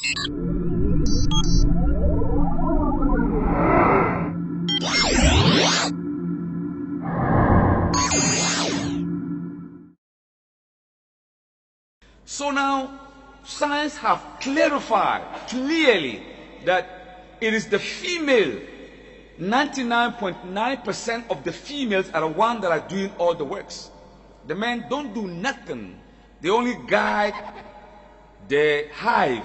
So now, science have clarified clearly that it is the female. 99.9% of the females are the ones that are doing all the works. The men don't do nothing. They only guide the hive.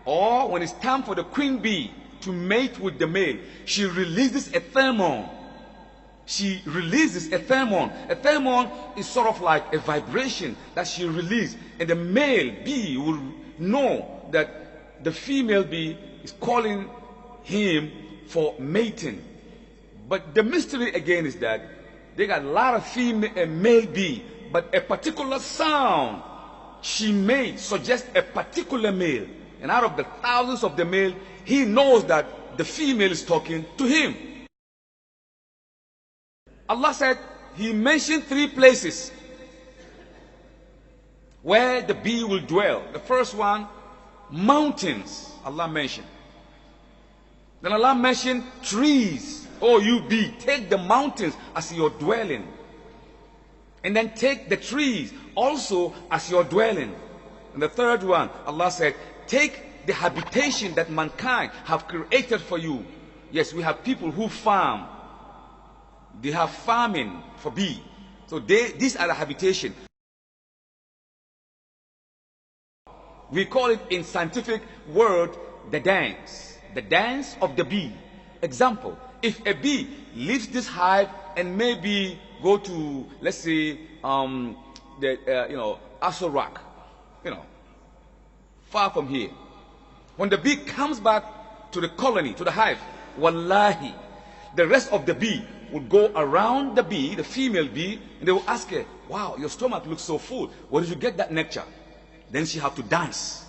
Or when it's time for the queen bee to mate with the male, she releases a pheromone. She releases a pheromone. A pheromone is sort of like a vibration that she releases, and the male bee will know that the female bee is calling him for mating. But the mystery again is that they got a lot of male bee, but a particular sound she made suggests a particular male. And out of the thousands of the male, he knows that the female is talking to him. Allah said, He mentioned 3 places where the bee will dwell. The first one, mountains, Allah mentioned. Then Allah mentioned trees. Oh, you bee, take the mountains as your dwelling. And then take the trees also as your dwelling. And the third one, Allah said, take the habitation that mankind have created for you. Yes, we have people who farm. They have farming for bee. So these are the habitation. We call it in scientific word the dance. The dance of the bee. Example, if a bee leaves this hive and maybe go to, let's say, Aso Rock, far from here. When the bee comes back to the colony, to the hive, wallahi, the rest of the bee would go around the bee, the female bee, and they will ask her, wow, your stomach looks so full. Where did you get that nectar? Then she have to dance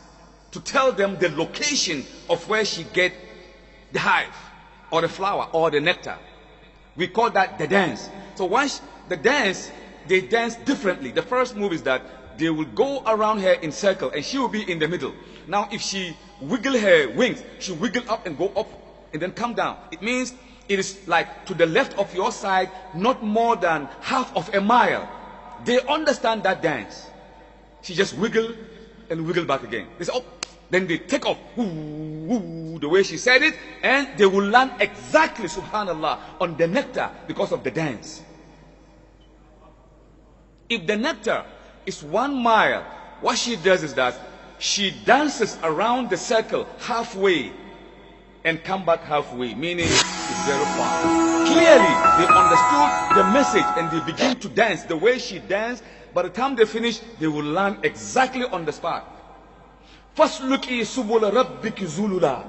to tell them the location of where she get the hive or the flower or the nectar. We call that the dance. So once the dance, they dance differently. The first move is that they will go around her in circle and she will be in the middle. Now if she wiggle her wings, she wiggle up and go up and then come down. It means it is like to the left of your side, not more than half of a mile. They understand that dance. She just wiggle and wiggle back again. They say, oh, then they take off, the way she said it, and they will land exactly, subhanallah, on the nectar because of the dance. If the nectar is 1 mile, what she does is that she dances around the circle halfway and come back halfway, meaning it's very far. Clearly, they understood the message and they begin to dance the way she danced. By the time they finish, they will land exactly on the spot. فَاسْلُكِي سُبُلَ رَبِّكِ زُلُلًا.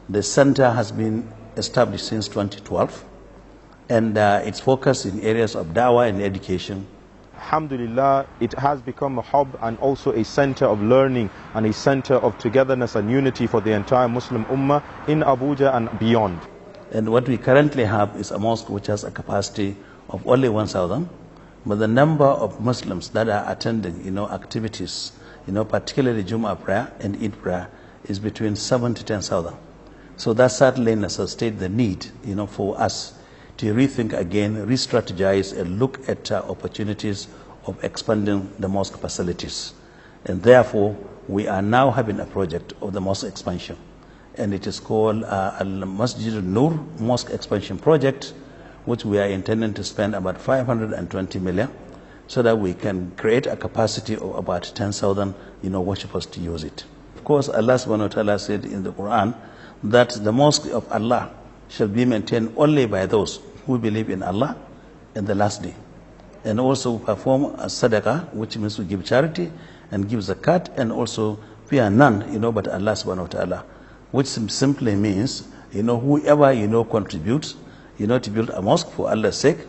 The center has been established since 2012, and its focus in areas of dawah and education. Alhamdulillah, it has become a hub and also a center of learning and a center of togetherness and unity for the entire Muslim Ummah in Abuja and beyond. And what we currently have is a mosque which has a capacity of only 1,000, but the number of Muslims that are attending, activities, particularly Jummah prayer and Eid prayer, is between 7,000 to 10,000. So that certainly necessitates the need, for us to rethink again, re-strategize, and look at opportunities of expanding the mosque facilities. And therefore, we are now having a project of the mosque expansion. And it is called Al-Masjid al-Nur Mosque Expansion Project, which we are intending to spend about 520 million, so that we can create a capacity of about 10,000, worshippers to use it. Of course, Allah subhanahu wa ta'ala said in the Quran that the mosque of Allah shall be maintained only by those who believe in Allah and the last day, and also perform a sadaqah, which means to give charity and give zakat, and also fear none, but Allah subhanahu wa ta'ala, which simply means, whoever, contributes, to build a mosque for Allah's sake,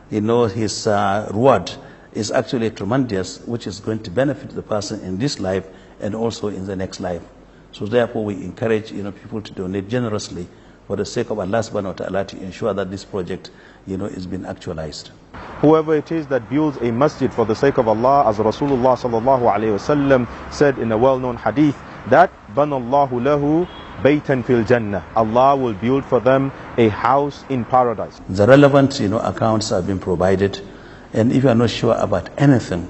his reward is actually tremendous, which is going to benefit the person in this life and also in the next life. So therefore we encourage people to donate generously for the sake of Allah subhanahu wa ta'ala to ensure that this project is being actualized. Whoever it is that builds a masjid for the sake of Allah, as Rasulullah sallallahu alayhi wasallam said in a well-known hadith, that banallahu lahu baytan fil jannah, Allah will build for them a house in paradise. The relevant accounts have been provided, and if you are not sure about anything,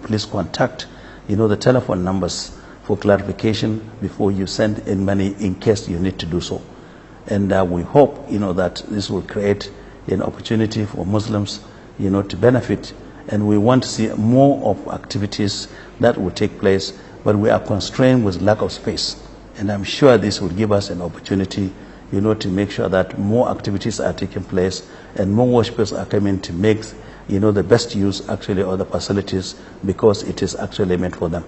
please contact the telephone numbers for clarification before you send in money in case you need to do so. And we hope that this will create an opportunity for Muslims to benefit, and we want to see more of activities that will take place, but we are constrained with lack of space, and I'm sure this will give us an opportunity to make sure that more activities are taking place and more worshippers are coming to make the best use actually of the facilities, because it is actually meant for them.